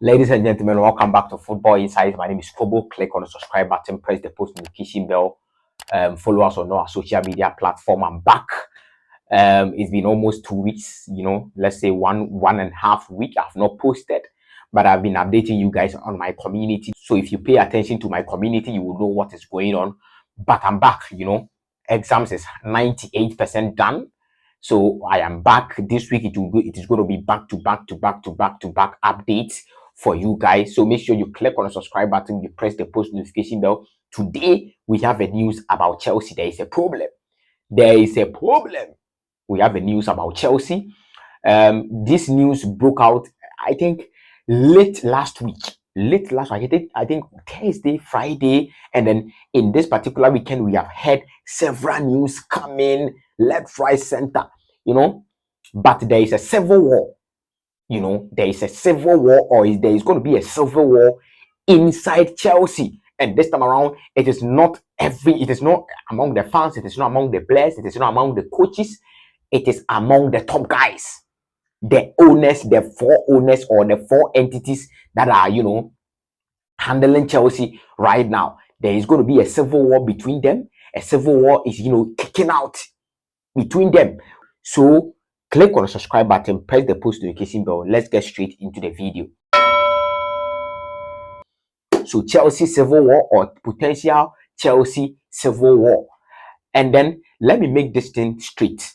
Ladies and gentlemen, welcome back to Football Insights. My name is Kobo. Click on the subscribe button, press the post notification bell, follow us on our social media platform. I'm back. It's been almost 2 weeks, let's say one and a half week. I've not posted, but I've been updating you guys on my community. So if you pay attention to my community, you will know what is going on. But I'm back, exams is 98% done. So I am back this week. It is going to be back to back updates for you guys. So make sure you click on the subscribe button, you press the post notification bell. Today we have a news about Chelsea. There is a problem. We have a news about Chelsea. This news broke out, I think, late last week. I think Thursday, Friday, and then in this particular weekend, we have had several news coming left, right, center. But there is a civil war. There is a civil war, or there is going to be a civil war inside Chelsea. And this time around, it is not among the fans, it is not among the players, it is not among the coaches, it is among the top guys, the owners, the four owners or the four entities that are, handling Chelsea right now. There is going to be a civil war between them. A civil war is, kicking out between them. So click on the subscribe button, press the post notification bell. Let's get straight into the video. So Chelsea civil war or potential Chelsea civil war. And then let me make this thing straight.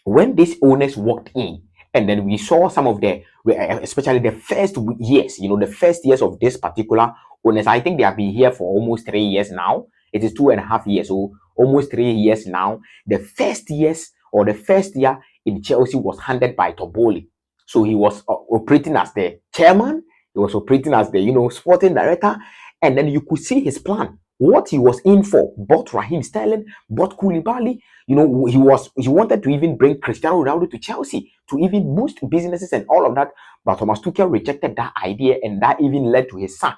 When these owners walked in, and then we saw some of the, especially the first years, the first years of this particular owners, I think they have been here for almost 3 years now. It is 2.5 years, so almost 3 years now. The first year in Chelsea was handled by BOEHLY. So he was operating as the chairman, he was operating as the, sporting director, and then you could see his plan, what he was in for. Bought Raheem Sterling, bought Koulibaly. He wanted to even bring Cristiano Ronaldo to Chelsea to even boost businesses and all of that. But Thomas Tuchel rejected that idea, and that even led to his sack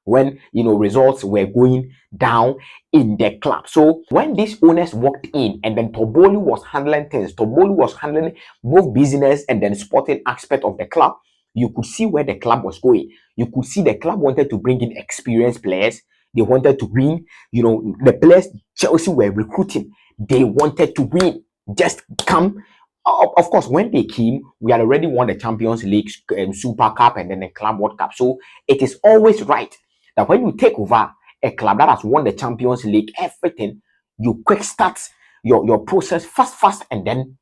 when results were going down in the club. So when these owners walked in, and then BOEHLY was handling things, BOEHLY was handling both business and then sporting aspect of the club. You could see where the club was going. You could see the club wanted to bring in experienced players. They wanted to win. The players Chelsea were recruiting, they wanted to win. Just come. Of course, when they came, we had already won the Champions League, Super Cup, and then the Club World Cup. So it is always right that when you take over a club that has won the Champions League, everything, you quick start your process fast, and then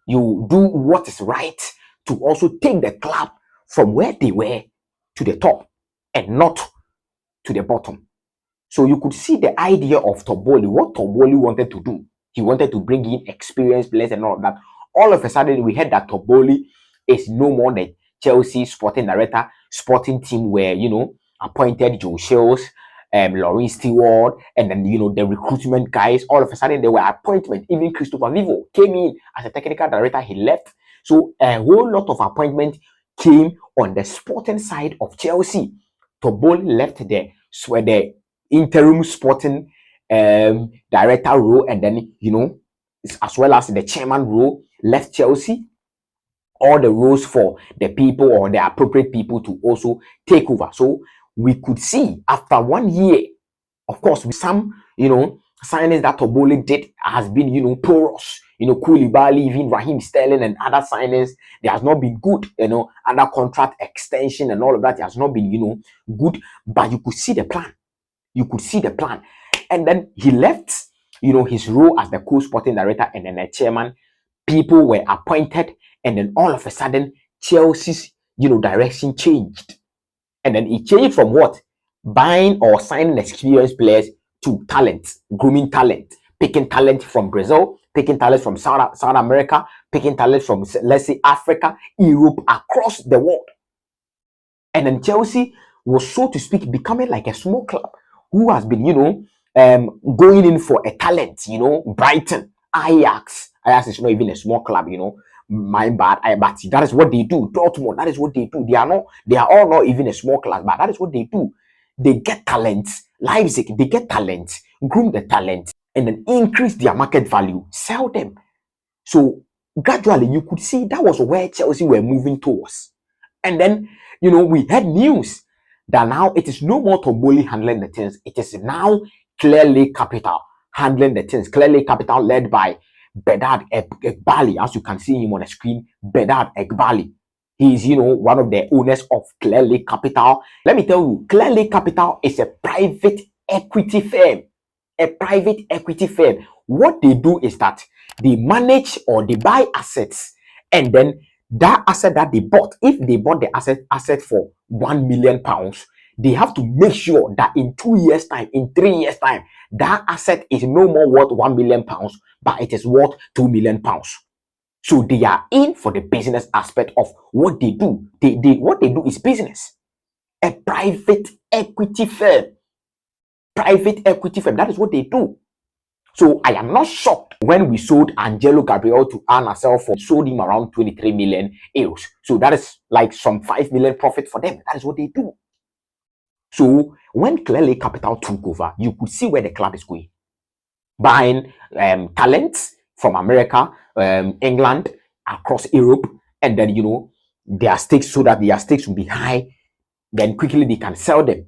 you do what is right to also take the club from where they were to the top and not to the bottom. So you could see the idea of BOEHLY, what BOEHLY wanted to do. He wanted to bring in experienced players and all of that. All of a sudden, we heard that BOEHLY is no more the Chelsea sporting director. Sporting team where, appointed Joe Shields, Lauren Stewart, and then, the recruitment guys. All of a sudden, there were appointments. Even Christopher Vivo came in as a technical director. He left. So a whole lot of appointments came on the sporting side of Chelsea. BOEHLY left the interim sporting director role, and then as well as the chairman role, left Chelsea. All the roles for the people or the appropriate people to also take over. So we could see after 1 year, of course, with some signings that BOEHLY did has been porous. Koulibaly, even Raheem Sterling and other signings, they has not been good. Under contract extension and all of that, it has not been good. But you could see the plan. And then he left his role as the co-sporting director and then the chairman. People were appointed, and then all of a sudden Chelsea's direction changed. And then it changed from what? Buying or signing experienced players to talent, grooming talent, picking talent from Brazil, picking talent from South America, picking talent from, let's say, Africa, Europe, across the world. And then Chelsea was, so to speak, becoming like a small club who has been, going in for a talent, Brighton, Ajax is not even a small club, my bad, but that is what they do. Dortmund, that is what they do. They are all not even a small club, but that is what they do. They get talents. Leipzig, they get talents, groom the talent, and then increase their market value, sell them. So gradually, you could see that was where Chelsea were moving towards. And then, we had news that now it is no more BOEHLY handling the things. It is now CLEARLAKE Capital handling the things. CLEARLAKE Capital led by Bedard Egbali, as you can see him on the screen. Bedard Egbali. He is, one of the owners of CLEARLAKE Capital. Let me tell you, CLEARLAKE Capital is a private equity firm. A private equity firm. What they do is that they manage or they buy assets, and then that asset that they bought, if they bought the asset for £1 million, they have to make sure that in 2 years time, in 3 years time, that asset is no more worth £1 million, but it is worth £2 million. So they are in for the business aspect of what they do. What they do is business. A private equity firm. Private equity firm. That is what they do. So I am not shocked when we sold Angelo Gabriel to Anna Selfo, sold him around 23 million euros. So that is like some 5 million profit for them. That is what they do. So when CLEARLAKE Capital took over, you could see where the club is going. Buying talents from America, England, across Europe, and then, their stakes, so that their stakes will be high. Then quickly they can sell them.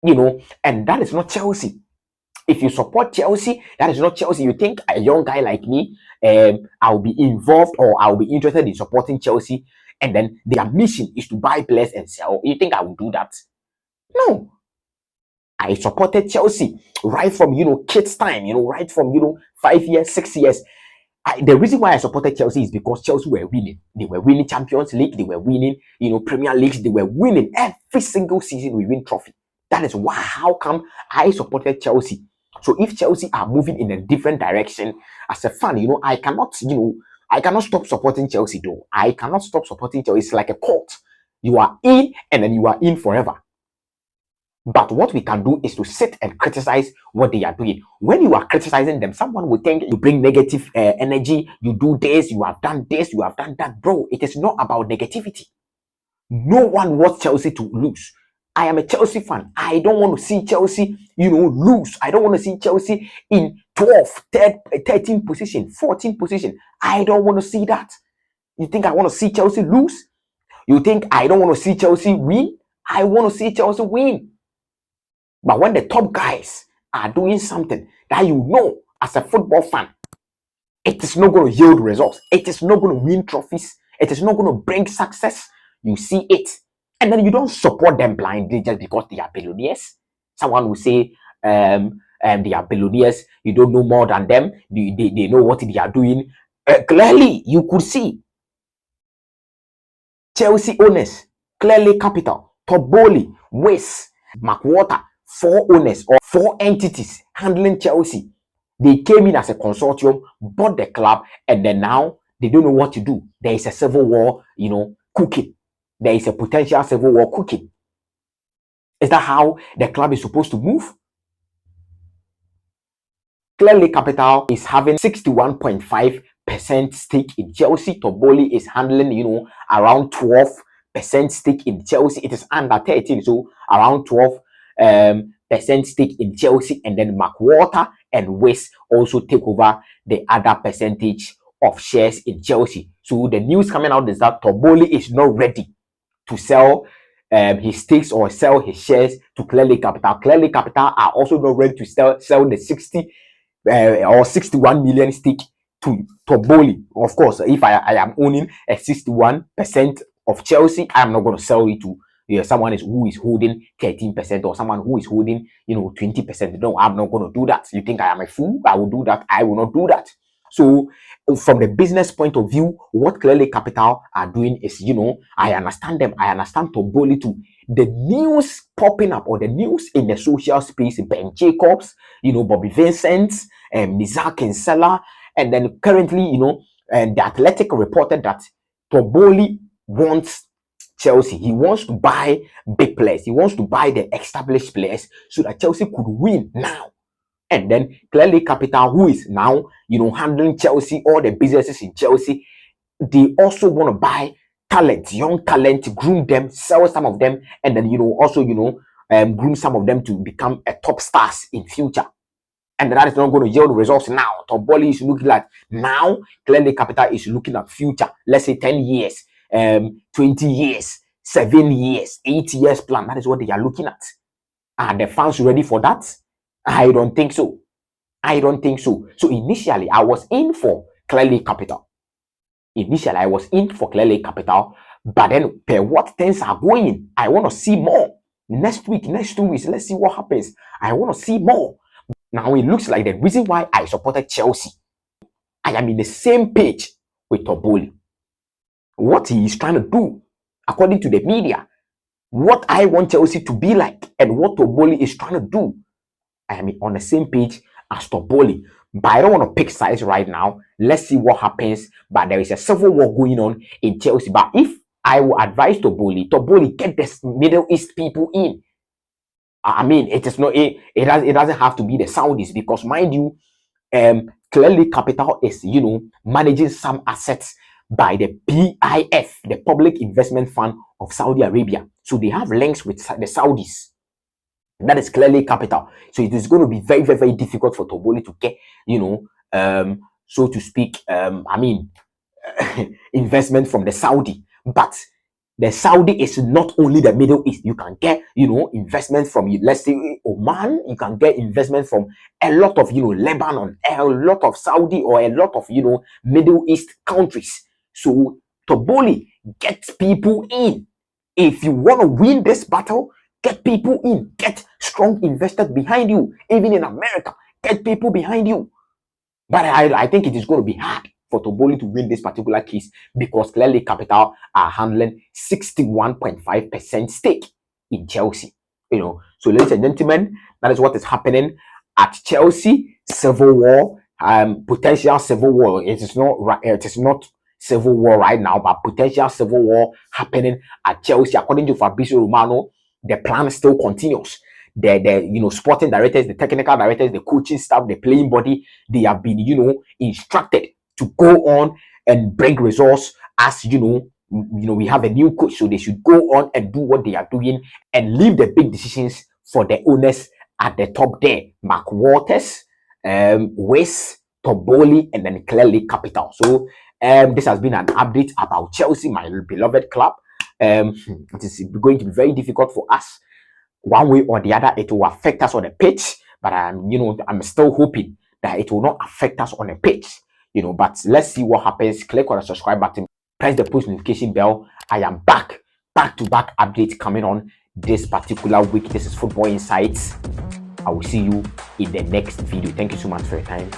And that is not Chelsea. If you support Chelsea, that is not Chelsea. You think a young guy like me, I'll be involved or I'll be interested in supporting Chelsea, and then their mission is to buy players and sell. You think I will do that? No. I supported Chelsea right from, kids' time, right from, 5 years, 6 years. The reason why I supported Chelsea is because Chelsea were winning. They were winning Champions League. They were winning, Premier Leagues. They were winning every single season. We win trophy. That is why, how come I supported Chelsea. So if Chelsea are moving in a different direction, as a fan, I cannot stop supporting Chelsea though. I cannot stop supporting Chelsea. It's like a cult. You are in, and then you are in forever. But what we can do is to sit and criticize what they are doing. When you are criticizing them, someone will think you bring negative energy, you do this, you have done this, you have done that. Bro, it is not about negativity. No one wants Chelsea to lose. I am a Chelsea fan. I don't want to see Chelsea, lose. I don't want to see Chelsea in 12th, 13th position, 14th position. I don't want to see that. You think I want to see Chelsea lose? You think I don't want to see Chelsea win? I want to see Chelsea win. But when the top guys are doing something that as a football fan, it is not going to yield results. It is not going to win trophies. It is not going to bring success. You see it. And then you don't support them blindly just because they are billionaires. Someone will say, they are billionaires. You don't know more than them. They know what they are doing. Clearly, you could see Chelsea owners, CLEARLAKE Capital, BOEHLY, West, McWater, 4 owners or 4 entities handling Chelsea. They came in as a consortium, bought the club, and then now they don't know what to do. There is a civil war, cooking. There is a potential civil war cooking. Is that how the club is supposed to move? CLEARLAKE Capital is having 61.5% stake in Chelsea. BOEHLY is handling, around 12% stake in Chelsea. It is under 13, so around 12% stake in Chelsea, and then McWater and West also take over the other percentage of shares in Chelsea. So the news coming out is that BOEHLY is not ready to sell his stakes or sell his shares to CLEARLAKE Capital. CLEARLAKE Capital are also not ready to sell the 60 or 61 million stake to BOEHLY. Of course, if I am owning a 61% of Chelsea, I am not going to sell it to someone who is holding 13% or someone who is holding 20%. No, I'm not going to do that. You think I am a fool? I will do that. I will not do that. So from the business point of view, what CLEARLAKE Capital are doing is, I understand them. I understand BOEHLY too. The news popping up or the news in the social space, Ben Jacobs, Bobby Vincent, Nizar Kinsella, and then currently, and the Athletic reported that BOEHLY wants Chelsea. He wants to buy big players. He wants to buy the established players so that Chelsea could win now. And then CLEARLAKE Capital, who is now, handling Chelsea, all the businesses in Chelsea, they also want to buy talent, young talent, groom them, sell some of them, and then, also, groom some of them to become a top stars in future. And that is not going to yield results now. BOEHLY is looking at now. CLEARLAKE Capital is looking at future. Let's say 10 years. 20 years, 7 years, 8 years plan. That is what they are looking at. Are the fans ready for that? I don't think so. I don't think so. So initially, I was in for CLEARLAKE Capital. Initially, I was in for CLEARLAKE Capital, but then per what things are going, I want to see more. Next week, next 2 weeks, let's see what happens. I want to see more. Now it looks like the reason why I supported Chelsea, I am in the same page with BOEHLY. What he is trying to do, according to the media, what I want Chelsea to be like, and what BOEHLY is trying to do, I am on the same page as BOEHLY. But I don't want to pick sides right now. Let's see what happens. But there is a civil war going on in Chelsea. But if I will advise BOEHLY get the Middle East people in. I mean, it is not it doesn't have to be the Saudis, because mind you, CLEARLAKE Capital is managing some assets by the PIF, the Public Investment Fund of Saudi Arabia. So they have links with the Saudis. That is CLEARLAKE Capital. So it is going to be very, very, very difficult for BOEHLY to get, so to speak, investment from the Saudi. But the Saudi is not only the Middle East. You can get, investment from, let's say, Oman. You can get investment from a lot of, Lebanon, a lot of Saudi, or a lot of, Middle East countries. So BOEHLY gets people in. If you want to win this battle, get people in. Get strong investors behind you. Even in America, get people behind you. But I think it is going to be hard for BOEHLY to win this particular case, because CLEARLAKE Capital are handling 61.5% stake in Chelsea. So ladies and gentlemen, that is what is happening at Chelsea. Civil war, potential civil war. It is not civil war right now, but potential civil war happening at Chelsea. According to Fabrizio Romano, the plan still continues. The sporting directors, the technical directors, the coaching staff, the playing body, they have been instructed to go on and bring results. As we have a new coach, so they should go on and do what they are doing and leave the big decisions for the owners at the top there. Mark Waters, West, BOEHLY, and then CLEARLAKE Capital. So this has been an update about Chelsea, my beloved club. It is going to be very difficult for us. One way or the other, it will affect us on the pitch, but I'm still hoping that it will not affect us on the pitch. But let's see what happens. Click on the subscribe button, press the post notification bell. I am back to back updates coming on this particular week. This is Football Insights. I will see you in the next video. Thank you so much for your time.